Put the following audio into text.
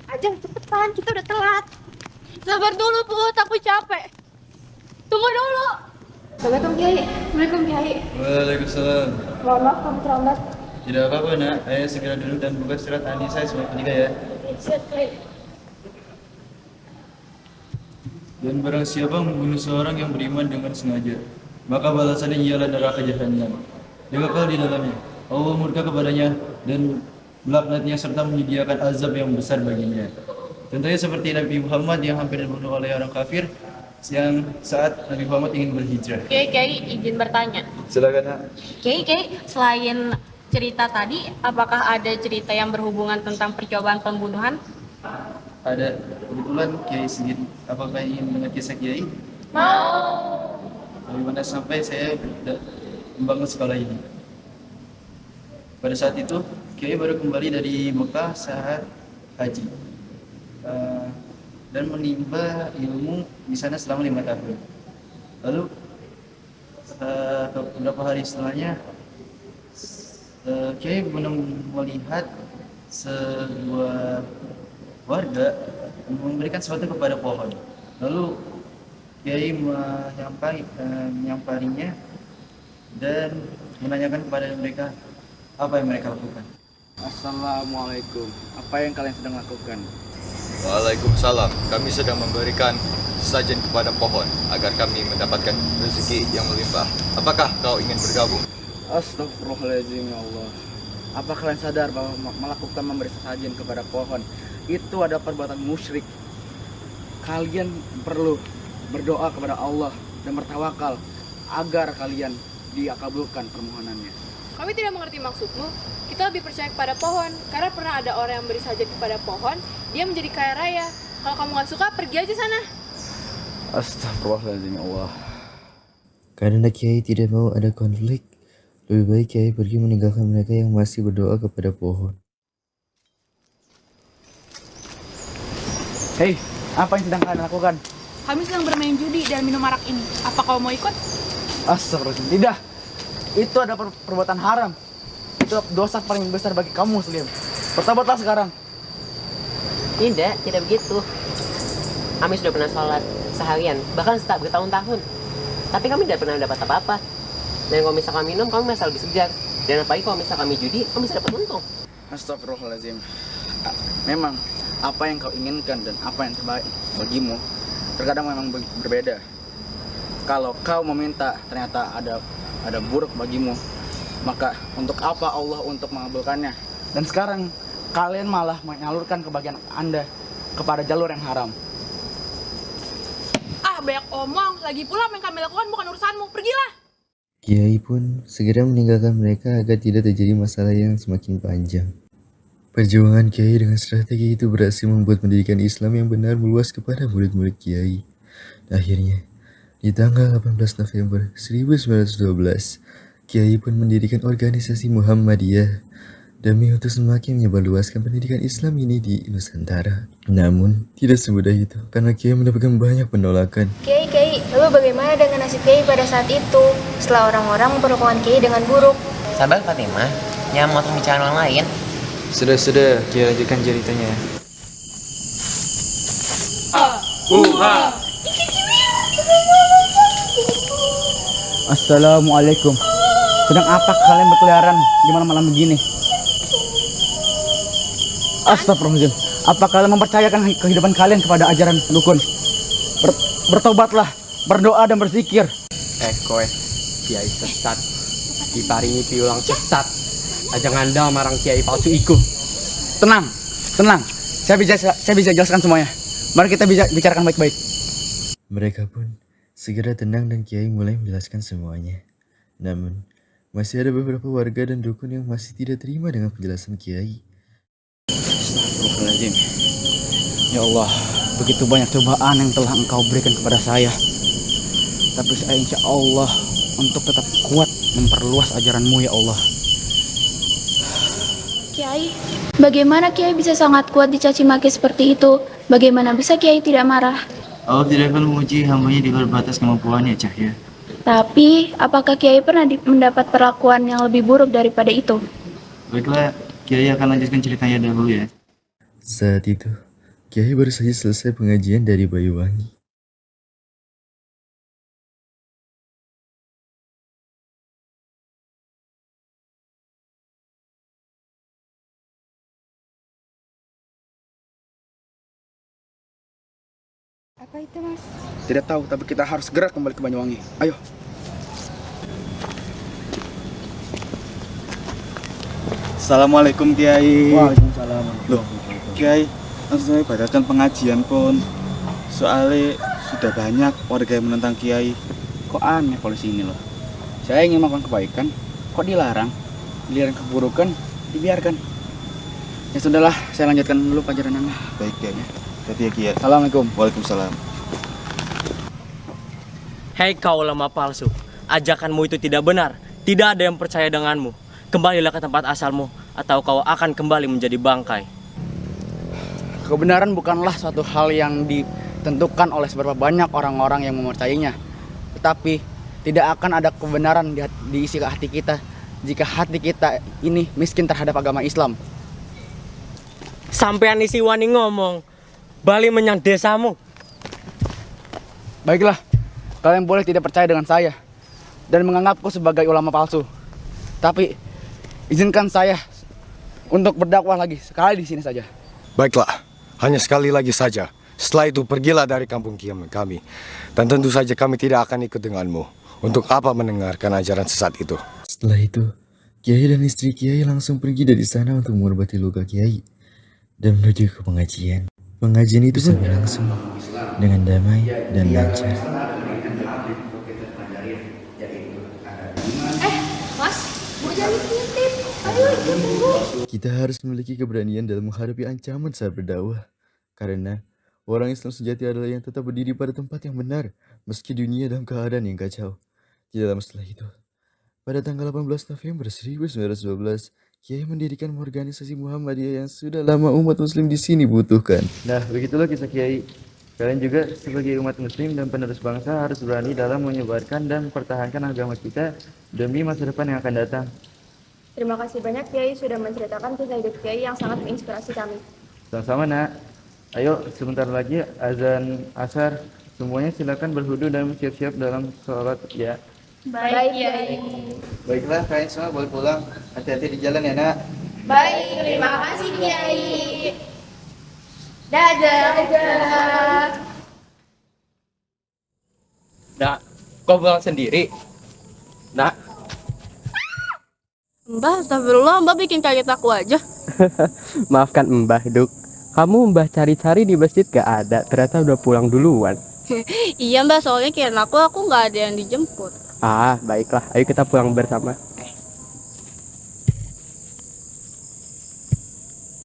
Ajeng, cepetan, kita udah telat. Sabar dulu, Put. Aku capek. Tunggu dulu. Assalamualaikum Kiai. Waalaikumsalam Kiai. Waalaikumsalam. Mohon maaf kami terlambat. Tidak apa-apa nak, ayo segera duduk dan buka surat An-Nisa surat 3 ya. Siap Kiai. Dan barang siapa membunuh seorang yang beriman dengan sengaja, maka balasannya ialah neraka jahanam. Dia kekal di dalamnya. Allah murka kepadanya dan melaknatnya serta menyediakan azab yang besar baginya. Tentunya seperti Nabi Muhammad yang hampir dibunuh oleh orang kafir yang saat Nabi Muhammad ingin berhijrah. Kiai, izin bertanya. Silakan nak. Kiai, selain cerita tadi, apakah ada cerita yang berhubungan tentang percobaan pembunuhan? Ada kebetulan Kiai Sigit, apakah ingin mendengar kisah Kiai? Mau. Bagaimana sampai saya membangun sekolah ini? Pada saat itu Kiai baru kembali dari Mekah saat haji dan menimba ilmu di sana selama 5 tahun. Lalu beberapa hari setelahnya Kiai melihat sebuah warga memberikan sesuatu kepada pohon. Lalu Kiai menyampaikannya dan menanyakan kepada mereka apa yang mereka lakukan. Assalamualaikum. Apa yang kalian sedang lakukan? Waalaikumsalam. Kami sedang memberikan sajian kepada pohon agar kami mendapatkan rezeki yang melimpah. Apakah kau ingin bergabung? Astagfirullahaladzim ya Allah. Apa kalian sadar bahwa melakukan memberi sajian kepada pohon itu ada perbuatan musyrik? Kalian perlu berdoa kepada Allah dan bertawakal agar kalian dikabulkan permohonannya. Kami tidak mengerti maksudmu. Kita lebih percaya kepada pohon, karena pernah ada orang yang beri sajian kepada pohon, dia menjadi kaya raya. Kalau kamu nggak suka, pergi aja sana. Astagfirullahaladzim ya Allah. Karena Kiai tidak mau ada konflik, lebih baik Kiai pergi meninggalkan mereka yang masih berdoa kepada pohon. Hei, apa yang sedang kalian lakukan? Kami sedang bermain judi dan minum arak ini. Apa kau mau ikut? Astagfirullahaladzim. Tidak. Itu ada perbuatan haram. Itu dosa paling besar bagi kamu, Muslim. Bertobatlah sekarang. Tidak begitu. Kami sudah pernah sholat seharian, bahkan bertahun-tahun. Tapi kami tidak pernah dapat apa-apa. Dan kalau misalkan minum, kami masih lebih segar. Dan apalagi kalau misalkan kami judi, kami bisa dapat untung. Astagfirullahaladzim. Memang apa yang kau inginkan dan apa yang terbaik bagimu terkadang memang berbeda. Kalau kau meminta ternyata ada buruk bagimu, maka untuk apa Allah untuk mengabulkannya? Dan sekarang kalian malah menyalurkan kebahagiaan Anda kepada jalur yang haram. Banyak omong. Lagi pula apa yang kami lakukan bukan urusanmu. Pergilah. Kiai pun segera meninggalkan mereka agar tidak terjadi masalah yang semakin panjang. Perjuangan Kiai dengan strategi itu berhasil membuat pendidikan Islam yang benar meluas kepada murid-murid Kiai. Akhirnya, di tanggal 18 November 1912, Kiai pun mendirikan organisasi Muhammadiyah demi untuk semakin menyebarluaskan pendidikan Islam ini di Nusantara. Namun, tidak semudah itu karena Kiai mendapatkan banyak penolakan. Kiai, lalu bagaimana dengan nasib Kiai pada saat itu? Setelah orang-orang memperlakukan Kiai dengan buruk. Sabar Fatimah, jangan motong bicara orang lain. Sudah, Kiai lanjutkan ceritanya. Assalamualaikum. Sedang apa kalian berkeliaran di malam-malam begini? Astagfirullahaladzim. Apa kalian mempercayakan kehidupan kalian kepada ajaran dukun? Bertobatlah, berdoa dan berzikir. Kowe, kiai sesat, diparingi piulang sesat. Aja ngandal marang kiai palsu iku. Tenang. Saya bisa jelaskan semuanya. Mari kita bicarakan baik-baik. Mereka pun segera tenang dan Kiai mulai menjelaskan semuanya. Namun, masih ada beberapa warga dan dukun yang masih tidak terima dengan penjelasan Kiai. Astagfirullahaladzim. Ya Allah, begitu banyak cobaan yang telah Engkau berikan kepada saya. Tapi saya insya Allah untuk tetap kuat memperluas ajaran-Mu ya Allah. Kiai, bagaimana Kiai bisa sangat kuat dicaci maki seperti itu? Bagaimana bisa Kiai tidak marah? Allah tidak akan menguji hambanya di luar batas kemampuannya, Cahya. Tapi, apakah Kiai pernah mendapat perlakuan yang lebih buruk daripada itu? Baiklah, Kiai akan lanjutkan ceritanya dahulu ya. Saat itu, Kiai baru saja selesai pengajian dari Bayuwangi. Apa itu, Mas? Tidak tahu, tapi kita harus segera kembali ke Banyuwangi. Ayo. Assalamualaikum Kiai. Waalaikumsalam. Loh, Kiai, langsung ibaratkan pengajian pun. Soalnya sudah banyak warga yang menentang Kiai. Kok aneh polisi ini loh? Saya ingin melakukan kebaikan, kok dilarang? Dilarang keburukan, dibiarkan. Ya sudahlah, saya lanjutkan dulu pelajarannya. Baik Kiai. Jadi ya Kiai. Assalamualaikum. Waalaikumsalam. Hei kau ulama palsu, ajakanmu itu tidak benar. Tidak ada yang percaya denganmu. Kembalilah ke tempat asalmu, atau kau akan kembali menjadi bangkai. Kebenaran bukanlah suatu hal yang ditentukan oleh seberapa banyak orang-orang yang mempercayainya. Tetapi tidak akan ada kebenaran di isi hati kita jika hati kita ini miskin terhadap agama Islam. Sampean isi wani ngomong, balik menyang desamu. Baiklah, kalian boleh tidak percaya dengan saya dan menganggapku sebagai ulama palsu. Tapi izinkan saya untuk berdakwah lagi sekali di sini saja. Baiklah, hanya sekali lagi saja. Setelah itu pergilah dari kampung kami. Dan tentu saja kami tidak akan ikut denganmu. Untuk apa mendengarkan ajaran sesat itu? Setelah itu, Kiai dan istri Kiai langsung pergi dari sana untuk mengobati luka Kiai dan menuju ke pengajian. Pengajian itu pun berlangsung dengan damai dan lancar. Mas, mau jadi titip. Ayo, ikut tunggu. Kita harus memiliki keberanian dalam menghadapi ancaman saat berdakwah. Karena orang Islam sejati adalah yang tetap berdiri pada tempat yang benar, meski dunia dalam keadaan yang kacau. Tidak lama setelah itu, pada tanggal 18 November 1912, Kiai mendirikan organisasi Muhammadiyah yang sudah lama umat muslim di sini butuhkan. Nah, begitulah kisah Kiai. Kalian juga sebagai umat muslim dan penerus bangsa harus berani dalam menyebarkan dan mempertahankan agama kita demi masa depan yang akan datang. Terima kasih banyak Kiai sudah menceritakan kisah hidup Kiai yang sangat menginspirasi kami. Sama-sama nak. Ayo sebentar lagi azan asar. Semuanya silakan berwudu dan siap-siap dalam sholat ya. Baik, Kiai. Baiklah, kalian semua boleh pulang. Hati-hati di jalan ya nak. Baik, terima kasih Kiai. Dadah. Nak, kau pulang sendiri? Nak, Mbah, astagfirullah, Mbah bikin kaget aku aja. Maafkan Mbah, Duk. Kamu Mbah cari-cari di masjid gak ada, ternyata udah pulang duluan. Iya Mbah, soalnya kirain aku nggak ada yang dijemput. Ah, baiklah, ayo kita pulang bersama.